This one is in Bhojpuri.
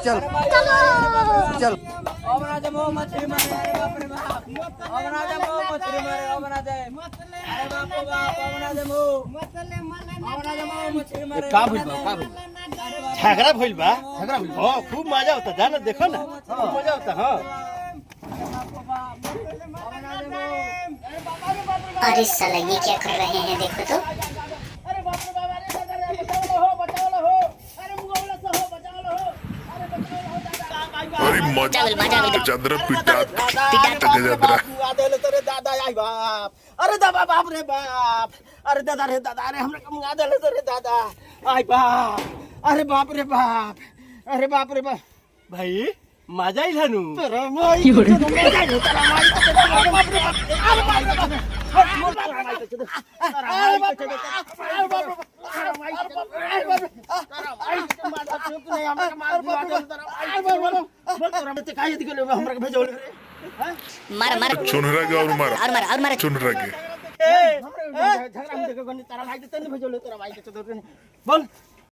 चल चल अब ना जब मछली मारे अरे बाप रे बाप अब ना जब मछली मारे अब ना जाए अरे बाप रे बाप अब ना जब मछली मारे का भइल बा झगड़ा भइल बा हां खूब मजा होता जाना देखो ना खूब मजा होता हां अरे साला ये क्या कर रहे हैं देखो तो। अरे बाप रे बाप अरे बचाओ लो हो अरे मुगवला से हो बचाओ लो हो अरे बचाओ लो दादा अरे मजा चंद्र पिटा गजरा आदेले तेरे दादा आई बाप अरे दादा बाप रे बाप अरे दादा रे दादा अरे हमरा कम आदेले तेरे दादा आई बाप अरे बाप रे बाप भाई मजा ही लानू तेरा माई मजा ही तेरा माई अरे बाप रे बाप अरे माई अरे बाप रे अरे बाप रे अरे माई अरे बाप रे अरे माता चुप नहीं हमरा मार दिया तेरा अरे बाप बोल तोरा मत काहे दिखले हमरा के भेजोले रे मार मार चुनरा के और मार चुनरा के झगड़ा हम देखो तारा भाई के तने भेजोले तेरा भाई के बोल